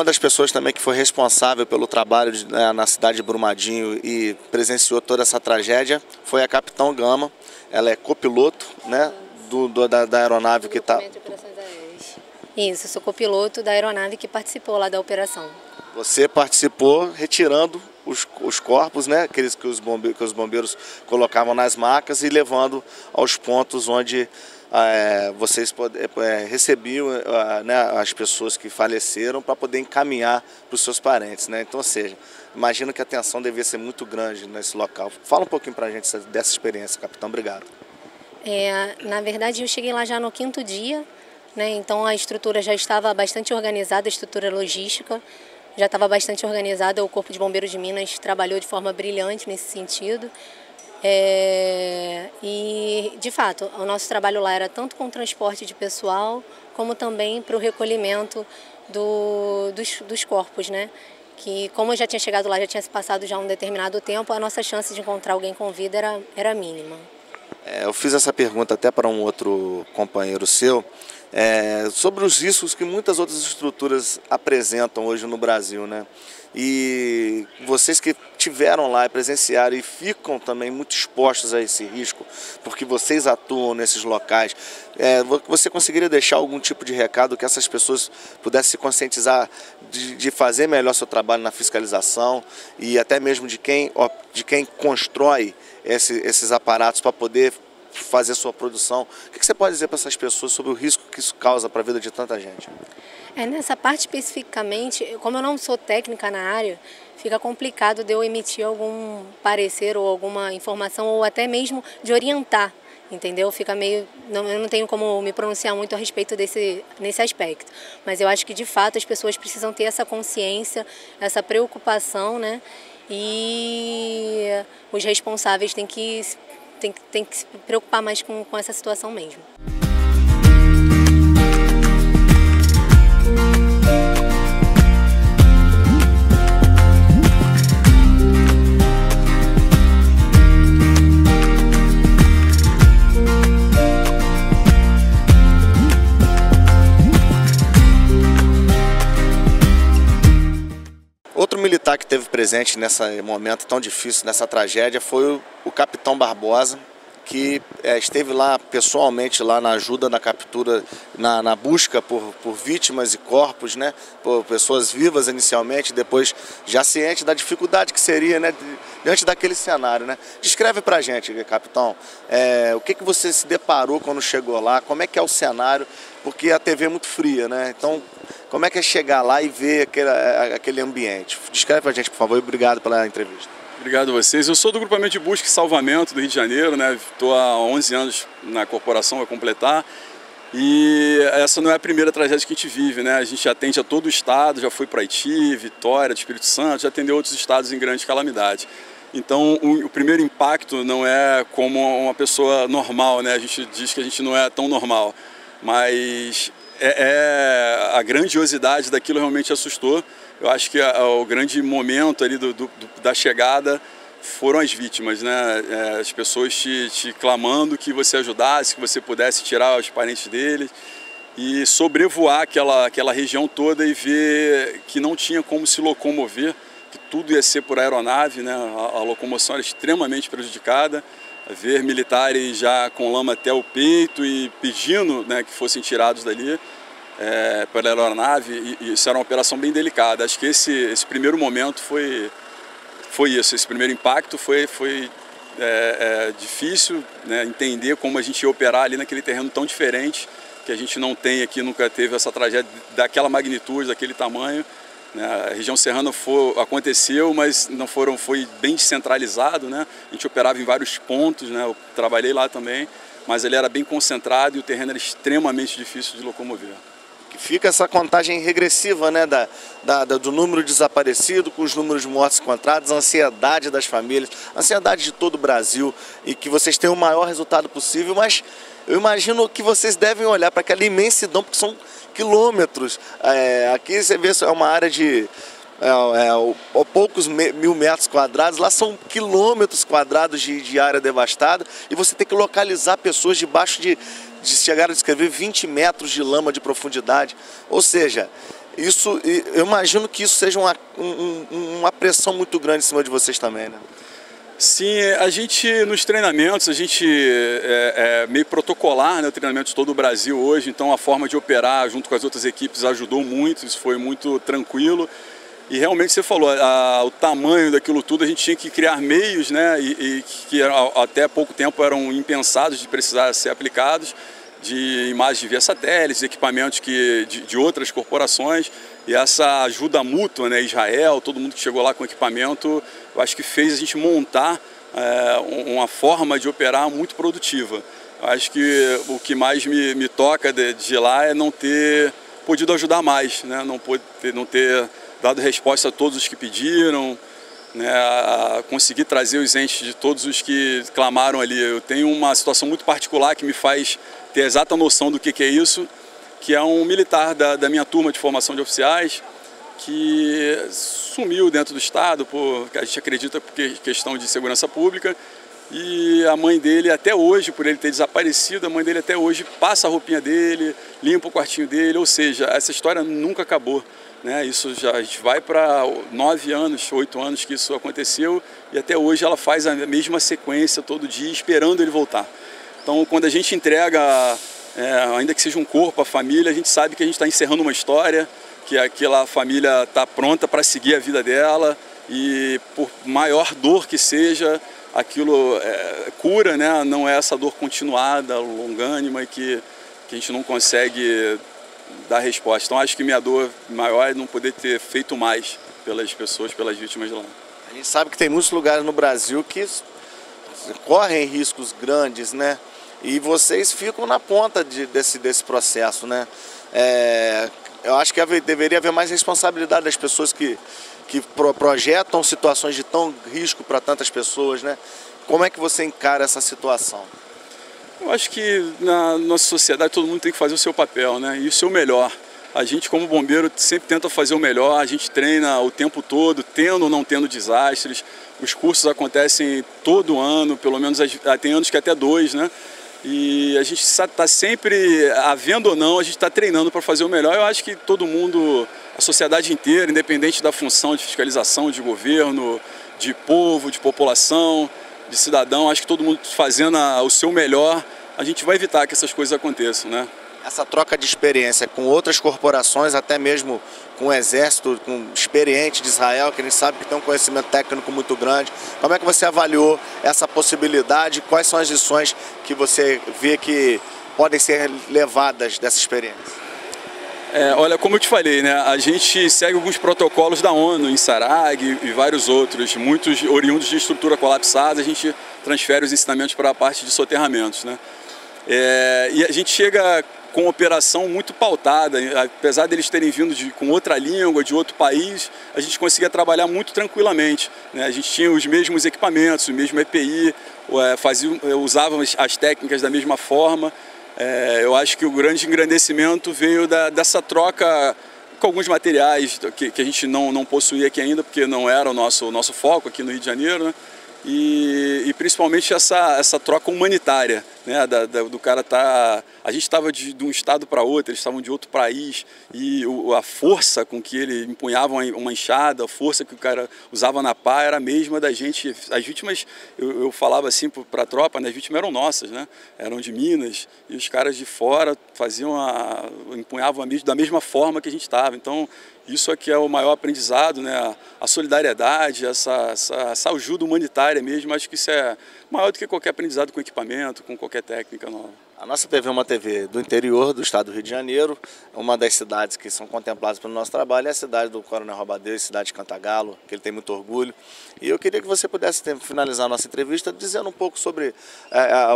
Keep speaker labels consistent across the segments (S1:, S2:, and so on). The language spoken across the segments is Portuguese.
S1: Uma das pessoas também que foi responsável pelo trabalho na cidade de Brumadinho e presenciou toda essa tragédia foi a Capitão Gama. Ela é copiloto, né, da aeronave que está...
S2: Isso, eu sou copiloto da aeronave que participou lá da operação.
S1: Você participou retirando os corpos, né, aqueles que os bombeiros colocavam nas macas e levando aos pontos onde vocês recebiam né, as pessoas que faleceram para poder encaminhar para os seus parentes, né? Então, ou seja, imagino que a tensão devia ser muito grande nesse local. Fala um pouquinho para a gente dessa experiência, capitão. Obrigado.
S2: Na verdade, eu cheguei lá já no 5º dia, né? Então a estrutura já estava bastante organizada, a estrutura logística já estava bastante organizada. O Corpo de Bombeiros de Minas trabalhou de forma brilhante nesse sentido. E, de fato, o nosso trabalho lá era tanto com o transporte de pessoal, como também para o recolhimento dos corpos, né? Que, como eu já tinha chegado lá, já tinha se passado já um determinado tempo, a nossa chance de encontrar alguém com vida era mínima.
S1: Eu fiz essa pergunta até para um outro companheiro seu, sobre os riscos que muitas outras estruturas apresentam hoje no Brasil, né? E vocês que tiveram lá e presenciaram e ficam também muito expostos a esse risco, porque vocês atuam nesses locais, você conseguiria deixar algum tipo de recado que essas pessoas pudessem se conscientizar de fazer melhor seu trabalho na fiscalização e até mesmo de quem constrói esses aparatos para poder fazer sua produção? O que você pode dizer para essas pessoas sobre o risco que isso causa para a vida de tanta gente?
S2: Nessa parte especificamente, como eu não sou técnica na área, fica complicado de eu emitir algum parecer ou alguma informação ou até mesmo de orientar, entendeu? Fica meio, eu não tenho como me pronunciar muito a respeito nesse aspecto, mas eu acho que de fato as pessoas precisam ter essa consciência, essa preocupação, né? E os responsáveis têm que se preocupar mais com essa situação mesmo.
S1: Outro militar que esteve presente nesse momento tão difícil, nessa tragédia, foi o capitão Barbosa, que esteve lá pessoalmente lá na ajuda na captura, na busca por vítimas e corpos, né, por pessoas vivas inicialmente, depois já ciente da dificuldade que seria, né, diante daquele cenário, né. Descreve pra gente, capitão, o que você se deparou quando chegou lá, como é que é o cenário, porque a TV é muito fria, né, então como é que é chegar lá e ver aquele ambiente? Descreve pra gente, por favor, e obrigado pela entrevista.
S3: Obrigado a vocês. Eu sou do grupamento de busca e salvamento do Rio de Janeiro, né? Estou há 11 anos na corporação, vai completar. E essa não é a primeira tragédia que a gente vive, né? A gente atende a todo o estado, já foi para Haiti, Vitória, Espírito Santo, já atendeu outros estados em grande calamidade. Então, o primeiro impacto não é como uma pessoa normal, né? A gente diz que a gente não é tão normal, mas a grandiosidade daquilo realmente assustou. Eu acho que o grande momento ali da chegada foram as vítimas, né? As pessoas te clamando que você ajudasse, que você pudesse tirar os parentes deles e sobrevoar aquela região toda e ver que não tinha como se locomover, que tudo ia ser por aeronave, né? A locomoção era extremamente prejudicada. Ver militares já com lama até o peito e pedindo, né, que fossem tirados dali pela aeronave, e isso era uma operação bem delicada. Acho que esse primeiro momento foi isso, esse primeiro impacto foi difícil, né, entender como a gente ia operar ali naquele terreno tão diferente, que a gente não tem aqui, nunca teve essa tragédia daquela magnitude, daquele tamanho. A região serrana aconteceu, mas foi bem descentralizado, né? A gente operava em vários pontos, né? Eu trabalhei lá também, mas ele era bem concentrado e o terreno era extremamente difícil de locomover.
S1: Fica essa contagem regressiva, né, do número desaparecido com os números de mortos encontrados, a ansiedade das famílias, a ansiedade de todo o Brasil, e que vocês tenham o maior resultado possível, mas eu imagino que vocês devem olhar para aquela imensidão, porque são quilômetros. Aqui você vê, é uma área de poucos mil metros quadrados, lá são quilômetros quadrados de área devastada, e você tem que localizar pessoas debaixo de chegaram a descrever 20 metros de lama de profundidade. Ou seja, eu imagino que isso seja uma pressão muito grande em cima de vocês também, né?
S3: Sim, a gente nos treinamentos, a gente é meio protocolar, né, o treinamento de todo o Brasil hoje, então a forma de operar junto com as outras equipes ajudou muito, isso foi muito tranquilo. E realmente você falou, o tamanho daquilo tudo, a gente tinha que criar meios, né, e que até pouco tempo eram impensados de precisar ser aplicados, de imagens via satélite, equipamentos de outras corporações, e essa ajuda mútua, né, Israel, todo mundo que chegou lá com equipamento, eu acho que fez a gente montar uma forma de operar muito produtiva. Eu acho que o que mais me toca de lá é não ter podido ajudar mais, né, não ter dado resposta a todos os que pediram, né, a conseguir trazer os entes de todos os que clamaram ali. Eu tenho uma situação muito particular que me faz ter a exata noção do que é isso, que é um militar da minha turma de formação de oficiais que sumiu dentro do Estado, a gente acredita por questão de segurança pública, e a mãe dele até hoje, por ele ter desaparecido, a mãe dele até hoje passa a roupinha dele, limpa o quartinho dele, ou seja, essa história nunca acabou. Né, isso a gente vai para 9 anos, 8 anos que isso aconteceu, e até hoje ela faz a mesma sequência todo dia, esperando ele voltar. Então, quando a gente entrega, ainda que seja um corpo, a família, a gente sabe que a gente está encerrando uma história, que aquela família está pronta para seguir a vida dela, e por maior dor que seja, aquilo cura, né? Não é essa dor continuada, longânima, que a gente não consegue dar resposta. Então acho que minha dor maior é não poder ter feito mais pelas pessoas, pelas vítimas de lá.
S1: A gente sabe que tem muitos lugares no Brasil que correm riscos grandes, né? E vocês ficam na ponta desse processo, né? Eu acho que deveria haver mais responsabilidade das pessoas que projetam situações de tão risco para tantas pessoas, né? Como é que você encara essa situação?
S3: Eu acho que na nossa sociedade todo mundo tem que fazer o seu papel, né? E o seu melhor. A gente, como bombeiro, sempre tenta fazer o melhor, a gente treina o tempo todo, tendo ou não tendo desastres. Os cursos acontecem todo ano, pelo menos tem anos que até 2, né? E a gente está sempre, havendo ou não, a gente está treinando para fazer o melhor. Eu acho que todo mundo, a sociedade inteira, independente da função de fiscalização, de governo, de povo, de população, de cidadão, acho que todo mundo fazendo o seu melhor, a gente vai evitar que essas coisas aconteçam, né?
S1: Essa troca de experiência com outras corporações, até mesmo com o exército, com experiente de Israel, que a gente sabe que tem um conhecimento técnico muito grande. Como é que você avaliou essa possibilidade? Quais são as lições que você vê que podem ser levadas dessa experiência?
S3: Olha, como eu te falei, né, a gente segue alguns protocolos da ONU, em Sarag e vários outros, muitos oriundos de estrutura colapsada, a gente transfere os ensinamentos para a parte de soterramentos, né? E a gente chega com operação muito pautada, apesar deles terem vindo com outra língua, de outro país, a gente conseguia trabalhar muito tranquilamente, né? A gente tinha os mesmos equipamentos, o mesmo EPI, usávamos as técnicas da mesma forma. Eu acho que o grande engrandecimento veio dessa troca com alguns materiais que a gente não possuía aqui ainda, porque não era o nosso foco aqui no Rio de Janeiro, né? E principalmente essa troca humanitária, né? Do cara a gente estava de um estado para outro, eles estavam de outro país, e a força com que ele empunhava uma enxada, a força que o cara usava na pá era a mesma da gente. As vítimas, eu falava assim para a tropa, né? As vítimas eram nossas, né? Eram de Minas, e os caras de fora empunhavam da mesma forma que a gente estava. Então isso aqui é o maior aprendizado, né? A solidariedade, essa ajuda humanitária mesmo, acho que isso é maior do que qualquer aprendizado com equipamento, com qualquer técnica nova.
S1: A nossa TV é uma TV do interior do estado do Rio de Janeiro, uma das cidades que são contempladas pelo nosso trabalho é a cidade do Coronel Robadeiro, cidade de Cantagalo, que ele tem muito orgulho. E eu queria que você pudesse finalizar a nossa entrevista dizendo um pouco sobre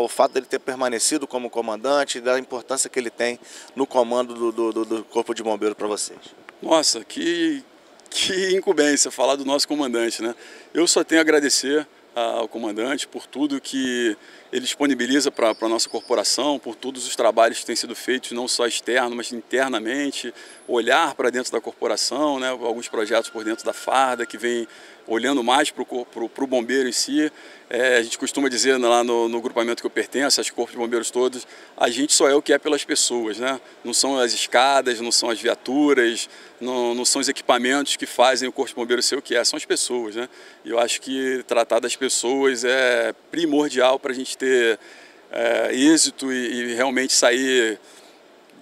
S1: o fato dele ter permanecido como comandante e da importância que ele tem no comando do Corpo de Bombeiro para vocês. Nossa,
S3: que incumbência falar do nosso comandante, né? Eu só tenho a agradecer ao comandante por tudo que ele disponibiliza para a nossa corporação, por todos os trabalhos que têm sido feitos, não só externo, mas internamente, olhar para dentro da corporação, né? Alguns projetos por dentro da farda que vem olhando mais para o bombeiro em si. A gente costuma dizer lá no grupamento que eu pertenço, aos corpos de bombeiros todos, a gente só é o que é pelas pessoas, né? Não são as escadas, não são as viaturas, não são os equipamentos que fazem o corpo de bombeiro ser o que é, são as pessoas, né? E eu acho que tratar das pessoas é primordial para a gente ter êxito e realmente sair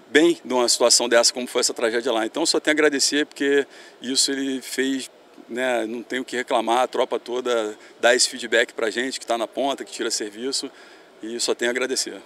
S3: bem de uma situação dessa como foi essa tragédia lá. Então só tenho a agradecer, porque isso ele fez, né, não tenho o que reclamar, a tropa toda dá esse feedback para a gente que está na ponta, que tira serviço, e só tenho a agradecer.